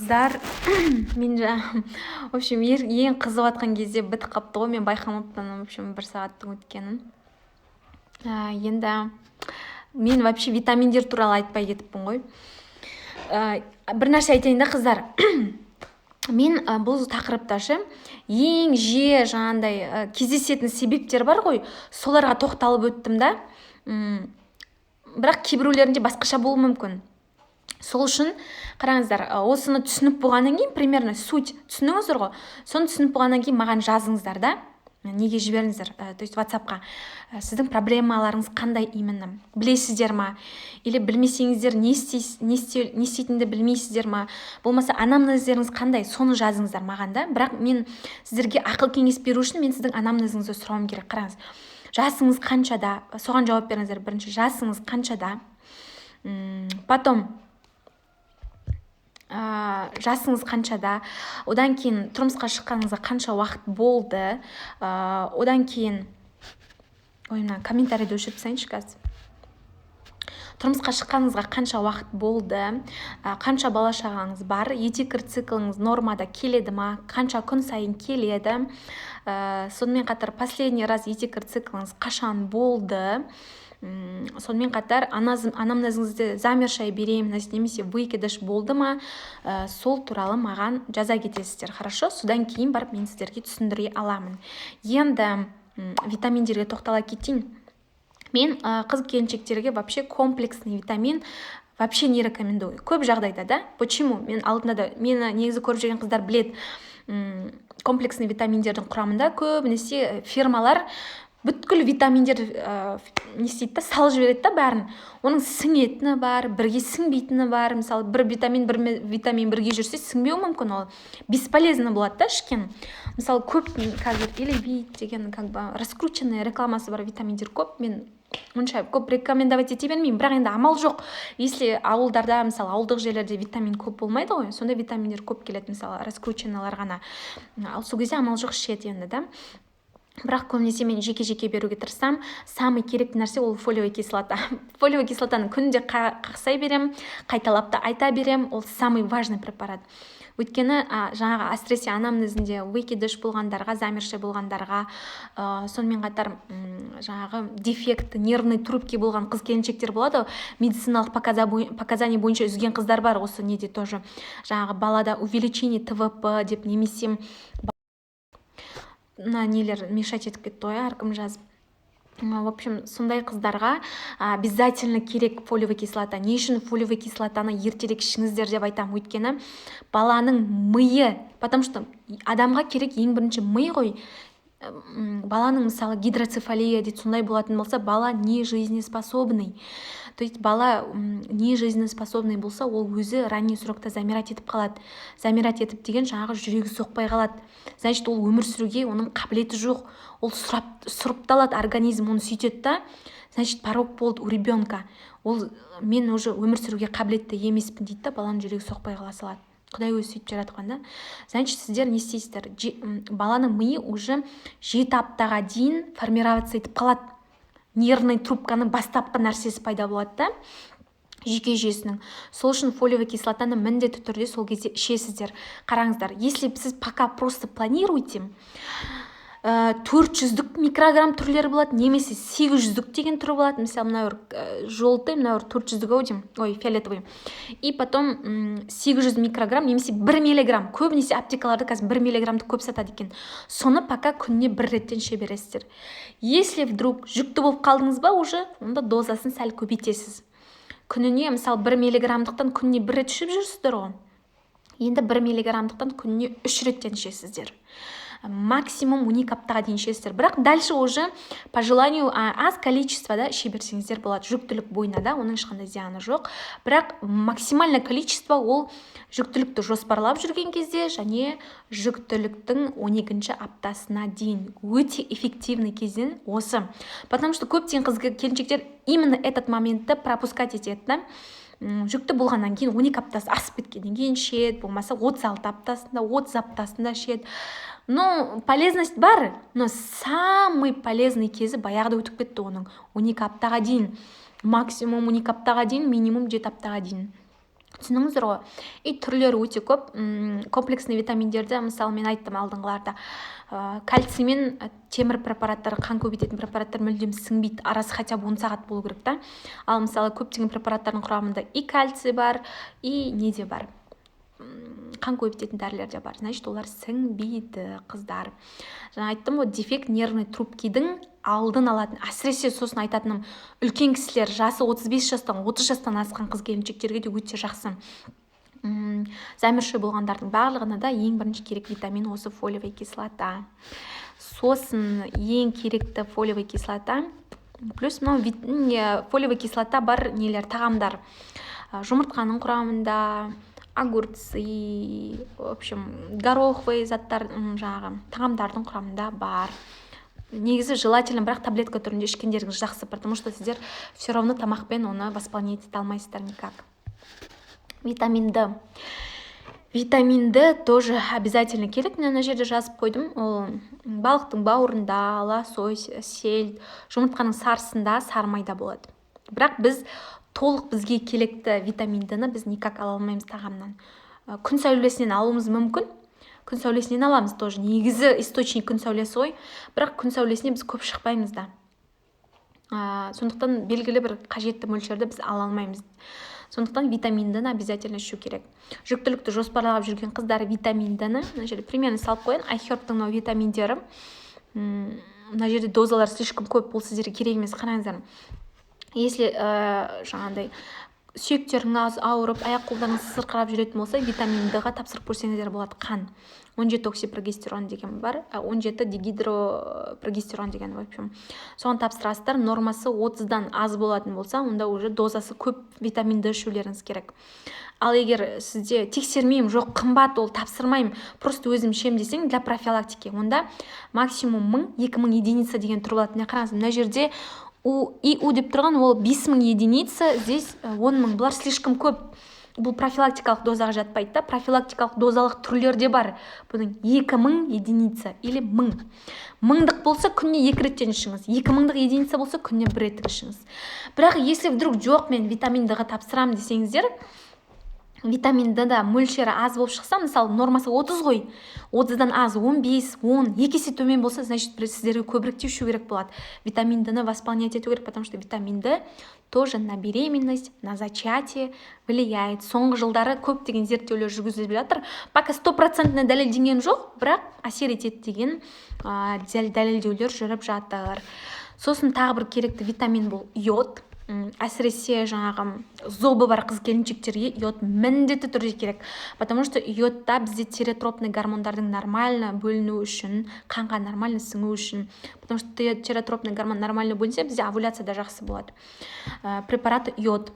қыздар, мен в общем, ең қызып атқан кезде бітіп қапты ғой, мен байқамаппын, в общем, 1 сағаттың өткенін. Енді мен вообще витаминдер туралы айтпай кетіппін ғой. Бір нәрсе айтайын да, қыздар. Мен бұл тақырыпта ең жиі жаңағындай кездесетін себептер бар ғой, соларға тоқталып өттім да. Бірақ кейбіреулерінде басқаша болуы мүмкін. Сол үшін қараңыздар, осыны түсініп болғаннан кейін, примерно суть түсініңіздер ғой, соны түсініп болғаннан кейін маған жазыңыздар да, неге жіберіңіздер, то есть WhatsApp-қа сіздің проблемаларыңыз қандай именно, білесіздер ма, или білмесеңіздер не істейтінді білмейсіздер ма, болмаса анамнезеріңіз қандай, соны жазыңыздар маған да. Бірақ мен сіздерге ақыл кеңес беру үшін мен сіздің анамнезіңізді сұрауым керек. Қараңыз, жасыңыз қаншада, соған жауап беріңіздер. Бірінші, жасыңыз қаншада, потом жасыңыз қаншада, одан кейін тұрмысқа шыққаныңызға қанша уақыт болды, одан кейін комментарийді өшіріп тастайыншы қазір. Тұрмысқа шыққаныңызға қанша уақыт болды, қанша бала шағаңыз бар, етекір цикліңіз нормада келеді ма, қанша күн сайын келеді, сонымен қатар последний раз етекір цикліңіз қашан болды, сонымен қатар анамнезіңізде замершая беременность немесе выкидыш болды ма, сол туралы маған жаза кетесіздер, хорошо? Содан кейін барып мен сіздерге түсіндіре аламын. Енді витаминдерге тоқтала кетейін. Мен қыз келіншектерге вообще комплексный витамин вообще не рекомендую. Көп жағдайда да. Почему? Мен алдында да, мені негізі көріп жүрген қыздар білет, комплексный витаминдердің құрамында көбінесе фирмалар бүткіл витаминдер не істейді да, салып жібереді да бәрін. Оның сіңетіні бар, бірге сіңбейтіні бар. Мысалы, бір витамин бірге жүрсе сіңбеуі мүмкін, ол бесполезно болады да ішкен. Мысалы, көп қазір элевит деген раскрученный рекламасы бар витаминдер көп. Мен онша көп рекомендовать ете бермеймін, бірақ енді амал жоқ. Если ауылдарда, мысалы, ауылдық жерлерде витамин көп болмайды ғой, сонда витаминдер көп келеді, мысалы, раскрученныйлар ғана. Ал сол кезде амал жоқ ішеді енді да. Бірақ көбінесе мен жеке-жеке беруге тырысам. Самый керекті нәрсе ол фолиевая кислота. Фолиевая кислотаны күнде қақсай берем, қайталап та айта берем. Ол самый важный препарат. Өйткені жаңағы әсіресе анамнезінде выкидыш болғандарға, замершая болғандарға, сонымен қатар жаңағы дефект, нервный трубки болған қыз келіншектер болады. Медициналық показания бойынша үзген қыздар бар. Осы неде тоже жаңағы балада увеличение ТВП деп немесе нелер мешать етіп кетті ғой, әркім жазып. В общем, сондай қыздарға обязательно керек фолиевая кислота. Не үшін фолиевая кислотаны ертерек ішіңіздер деп айтам, өйткені баланың миы, потому что адамға керек ең бірінші ми ғой. Баланың мысалы гидроцефалия дейді, сондай болатын болса, бала не жизнеспособный. То есть бала не жизнеспособный болса, ол өзі ранний срокта замирать етіп қалады. Замирать етіп деген жаңағы жүрегі соқпай қалады. Значит, ол өмір сүруге оның қабілеті жоқ. Ол сұрыпталады, организм оны сөйтеді да. Значит, порог болды у ребенка. Ол мен уже өмір сүруге қабілетті емеспін дейді да, баланың жүрегі соқпай қала салады. Құдай өзі сөйтіп жаратқан да. Значит, сіздер не істейсіздер? Баланың миы уже 7 аптаға дейін формироваться етіп қалады. Нервный трубканың бастапқы нәрсесі пайда болады да, жүйке жүйесінің. Сол үшін фолиевая кислотаны міндетті түрде сол кезде ішесіздер. Қараңыздар, если сіз пока просто планируете, 400 микрограмм түрлері болады, немесе 800 деген түрі болады. Мысалы, мынау желтый, мынау 400 деймін, фиолетовый. И потом 800 микрограмм, немесе 1 миллиграмм. Көбінесе аптекаларда қазір 1 миллиграммды көп сатады екен. Соны пока күніне 1 реттен іше бересіздер. Если вдруг жүкті болып қалдыңыз ба, уже онда дозасын сәл көбейтесіз. Күніне, мысалы, 1 миллиграммдықтан күніне 1 рет ішіп жүрсіздер ғой. Енді 1 миллиграммдықтан күніне 3 реттен ішесіздер. Максимум 12 аптаға дейін ішесіздер. Бірақ дальше уже по желанию аз количествода іше берсеңіздер болады. Жүктілік бойына да, оның ешқандай зияны жоқ. Бірақ максимальное количество ол жүктілікті жоспарлап жүрген кезде және жүктіліктің 12-ші аптасына дейін. Өте эффективный кезден осы. Потому что көптеген қыз келіншектер именно этот моментті пропускать етеді. Жүкті болғаннан кейін 12 аптасы асып кеткеннен кейін ішеді, болмаса 36 аптасында, 30 аптасында ішеді. Ну, полезность бар, но самый полезный кезі баяғыда өтіп кетті оның. 12 аптаға дейін, максимум 12 аптаға дейін, минимум 7 аптаға дейін. түсініңіздер ғой. И түрлері өте көп. Комплексный витаминдерді, мысалы мен айттым алдыңғыларда, кальций мен темір препараттар, қан көбейтетін препараттар мүлдем сіңбейді, арасы хотя бы 10 сағат болу керек та. Ал мысалы көптеген препараттардың құрамында и кальций бар, и неде бар, қан көбейтетін дәрілер де бар, значит олар сіңбейді, қыздар. Жаңа айттым ғой, дефект нервный трубкидің алдын алатын, әсіресе сосын айтатыным, үлкен кісілер, жасы 35 жастан 30 жастан асқан қыз келіншектерге де өте жақсы. Зәмірші болғандардың барлығына да ең бірінші керек витамин осы фолиевая кислота. Сосын ең керекті фолиевая кислота, плюс мынау фолиевая кислота бар нелер, тағамдар. Жұмыртқаның құрамында, огурцы, в общем, гороховый заттар, жаңағы тағамдардың құрамында бар. Негізі желательно, бірақ таблетка түрінде ішкендеріңіз жақсы, потому что сіздер все равно тамақпен оны восполнить ете алмайсыздар никак. Витамин Д. Витамин Д тоже обязательно керек. Мен ана жерде жазып қойдым. Ол балықтың бауырында, лосось, сельд, жұмыртқаның сарысында, сары майда болады. Бірақ біз толық бізге керекті витамин Д-ны біз никак ала алмаймыз тағамнан. Күн сәулесінен алуымыз мүмкін. Күн сәулесінен аламыз тоже. Негізі источник күн сәулесі ғой. Бірақ күн сәулесіне біз көп шықпаймыз да. Сондықтан белгілі бір қажетті мөлшерді біз ала алмаймыз. Сондықтан витамин Д-ны обязательно ішу керек. Жүктілікті жоспарлап жүрген қыздар витамин Д-ны, мына жерде примерно салып қойын. iHerb-тың мынау витаминдері. Мына жерде дозалар слишком көп, бұл сіздерге керек емес, қараңыздар. Если жаңағыдай сүйектеріңіз ауырып, аяқ қолдарыңыз сырқырап жүретін болса, витамин Д-ға тапсырып көрсеңіздер болады. Қан 17 оксипрогестерон деген бар, 17 дигидропрогестерон деген, в общем. Соған тапсырасыздар, нормасы 30-дан аз болатын болса, онда уже дозасы көп витамин Д ішулеріңіз керек. Ал егер сізде тексермеймін, жоқ қымбат, ол тапсырмаймын, просто өзім ішемін десең, для профилактики, онда максимум 1000-2000 единица деген тұрып алады. Қараңыз, мына жерде ИУ деп тұрған, ол 5000 единица, здесь 10.000, бұлар слишком көп. Бұл профилактикалық дозаға жатпайды да, профилактикалық дозалық түрлерде бар. Бұның 2000 единица или 1000. 1000-дық болса күнне 2 реттен ішіңіз, 2000-дық единица болса күнне 1 реттен ішіңіз. Бірақ если вдруг жоқ, мен витамин Д-ға тапсырам десеңіздер, витамин Д-да мөлшері аз болып шықса, мысалы нормасы 30 ғой, 30-дан аз 15, 10, 2 есе төмен болса, значит сіздерге көбірек тешу керек болады. Витамин Д-ны восполнять ету керек, потому что витамин Д тоже на беременность, на зачатие влияет. Соңғы жылдары көптеген зерттеулер жүргізіліп жатыр. Пока 100% дәлелденген жоқ, бірақ әсер етеді деген дәлелдеулер жүріп жатыр. Сосын тағы бір керекті витамин бұл йод. Әсіресе жаңағы зобы бар қыз келіншектерге йод міндетті түрде керек, потому что йодта бізде тиреотропный гормондардың нормально бөліну үшін, қанға нормально сіңу үшін, потому что тиреотропный гормон нормально бөлінсе, бізде овуляция да жақсы болады. Препараты йод.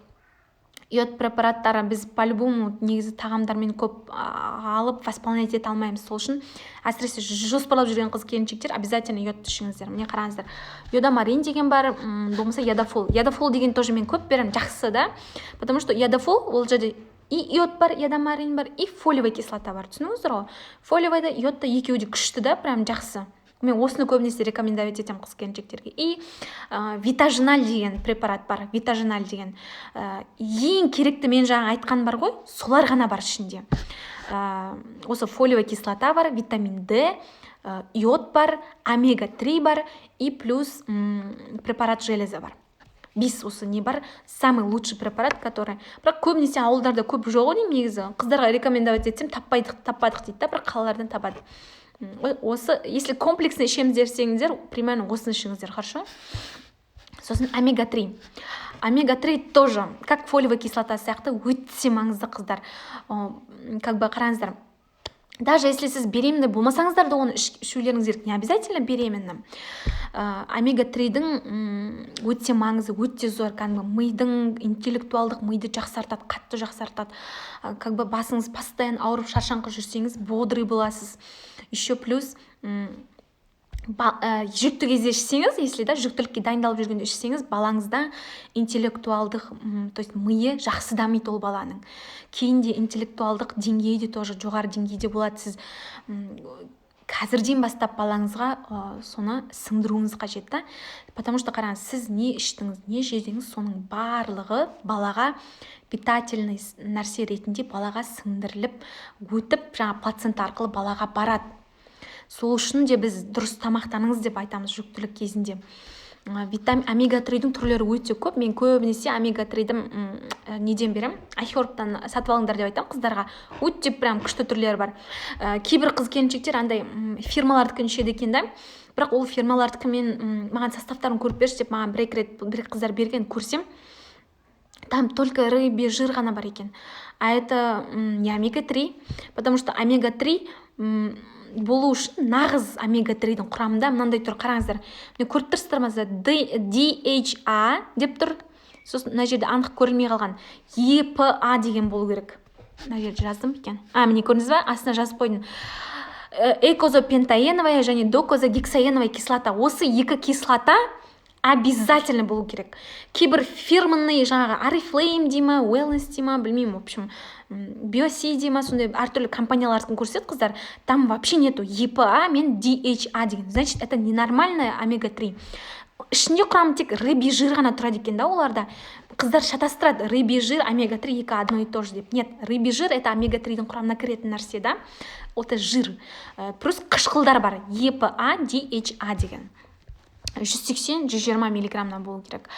Йод препараттары біз по-любому негізі тағамдармен көп алып восполнять ете алмаймыз. Сол үшін әсіресе жоспарлап жүрген қыз келіншектер обязательно йодты ішіңіздер. Міне қараңыздар. Йодамарин деген бар, болмаса ядафол. Ядафол деген тоже мен көп берем, жақсы да. Потому что ядафол, ол жерде и йод бар, ядамарин бар, и фолиевая кислота бар. Түсініңіздер ғой? Фолиевая йодта екеуі де күшті да, прям жақсы. Мен осыны көбінесе рекомендовать етем қыз келіншектерге. И витажиналь деген препарат бар, витажиналь деген. Ең керекті мен жаңа айтқан бар ғой, солар ғана бар ішінде. Осы фолиевая кислота бар, витамин Д, йод бар, омега-3 бар и плюс препарат железа бар. 5 осы не бар, самый лучший препарат, который... Бірақ көбінесе ауылдарда көп жоқ деймін негізі. Қыздарға рекомендовать етсем, таппадық дейді да, бірақ қалалардан табады. Осы, если комплексно ішеміз дерсеңіздер, примерно осыны ішіңіздер, хорошо? Сосын омега-3. Омега-3 тоже, как фолиевая кислота сияқты, өте маңызды қыздар. Как бы қараңыздар. Даже если сіз беременный болмасаңыздар да оны ішулеріңіз керек, не обязательно беременным. Омега-3-дің өте маңызы, өте зор, мидың интеллектуалдық миды жақсартады, қатты жақсартады. Как бы басыңыз постоянно ауырып шаршаңқы жүрсеңіз, бодрый боласыз. Еще плюс жүкті кезде ішсеңіз, если да жүктілікке дайындалып жүргенде ішсеңіз, балаңызда интеллектуалдық, то есть миы жақсы дамиды ол баланың. Кейінде интеллектуалдық деңгейі де тоже жоғары деңгейде болады. Сіз қазірден бастап балаңызға соны сіңдіруіңіз қажет та. Потому что қараңыз, сіз не іштіңіз, не жедіңіз, соның барлығы балаға питательный нәрсе ретінде балаға сіңдіріліп өтіп, жаңа плацента арқылы балаға барады. Сол үшін де біз дұрыс тамақтаныңыз деп айтамыз жүктілік кезінде. Омега-3-дің түрлері өте көп. Мен көбінесе омега-3-ді неден берем? Айхербтан сатып алыңдар деп айтам қыздарға. Өте прям күшті түрлері бар. Кейбір қыз келіншектер андай фирмалардікін ішеді екен да. Бірақ ол фирмалардікі мен маған составтарын көріп берші деп маған бір қыздар берген, көрсем, там только рыбий жир ғана бар екен. А это не омега-3, потому что омега-3 болу үшін нағыз омега-3-дің құрамында мынандай тұр, қараңыздар. Міне көріп тұрсыздар ма, DHA деп тұр. Сосын мына жерде анық көрілмей қалған EPA деген болу керек. Мына жерде жаздым екен. Міне көрдіңіз ба? Астына жазып қойдым. Экозопентаеновая және докозагексаеновая кислота. Осы екі кислота обязательно болу керек. Кейбір фирменный жаңағы Oriflame дейма, Wellness дейма, білмеймін, в общем, Biosi дейма, сондай әртүрлі компаниялардың көрсет қыздар, там вообще нету EPA мен DHA деген. Значит, это ненормальная омега-3. Ішінде құрамы тек рыбий жир ғана тұрады екен да оларда. Қыздар шатастырады, рыбий жир, омега-3 екі одно и то же деп. Нет, рыбий жир это омега-3-дің құрамына кіретін нәрсе да. Это жир. Плюс қышқылдар бар, EPA, DHA деген. 180-120 миллиграммнан болу керек.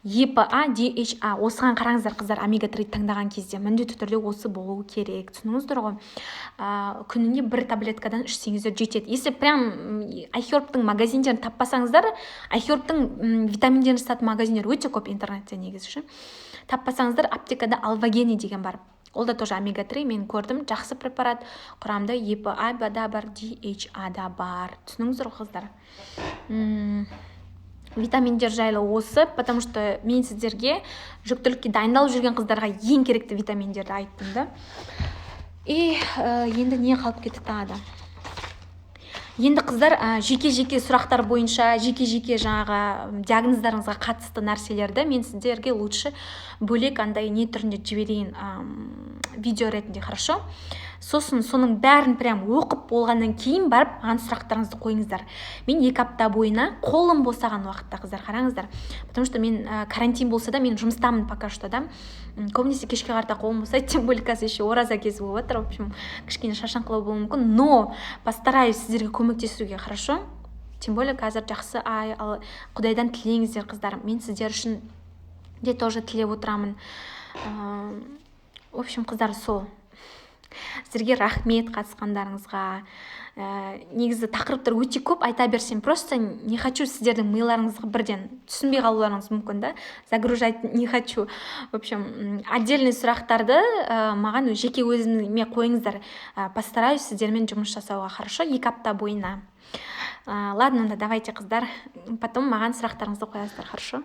EPA, DHA. Осыған қараңыздар қыздар, омега-3 таңдаған кезде міндетті түрде осы болуы керек. Түсініңіздер ғой? Күніне бір таблеткадан ішсеңіздер жетеді. Если прям Айхербтың магазиндерін таппасаңыздар, Айхербтың витаминдерін сататын магазиндер өте көп интернетте негізі. Таппасаңыздар, аптекада Alvagene деген бар. Ол да тоже омега-3, мен көрдім, жақсы препарат. Құрамда EPA да бар, DHA да бар. Түсініңіздер ғой қыздар? Витаминдер жайлы осы, потому что мен сіздерге жүктілікке дайындалып жүрген қыздарға ең керекті витаминдерді айттым да. И енді не қалып кетті тағы да. Енді қыздар жеке-жеке сұрақтар бойынша, жеке-жеке жаңағы диагноздарыңызға қатысты нәрселерді мен сіздерге лучше бөлек андай не түрінде жіберейін, видео ретінде, хорошо? Сосын соның бәрін прям оқып болғаннан кейін барып маған сұрақтарыңызды қойыңыздар. Мен 2 апта бойына қолым босаған уақытта қыздар қараңыздар. Потому что мен карантин болса да мен жұмыстамын пока что да. Көбінесе кешке қарта қолым босайды, тем более қазір еще ораза кезі болып жатыр. В общем, кішкене шашаңқылау болуы мүмкін, но постараюсь сіздерге көмектесуге, хорошо? Тем более қазір жақсы ай, ал Құдайдан тілеңіздер қыздар. Мен сіздер үшін де тоже тілеп отырамын. В общем, қыздар, сол. Сіздерге рахмет қатысқандарыңызға. Негізі тақырыптар өте көп, айта берсем, просто не хочу сіздердің миларыңызға бірден түсінбей қалуларыңыз мүмкін да, загружать не хочу. В общем, отдельный сұрақтарды маған жеке өзіме қойыңыздар. Постараюсь сіздермен жұмыс жасауға, хорошо, 2 апта бойына. Ладно, давайте қыздар, потом маған сұрақтарыңызды қоясыздар, хорошо?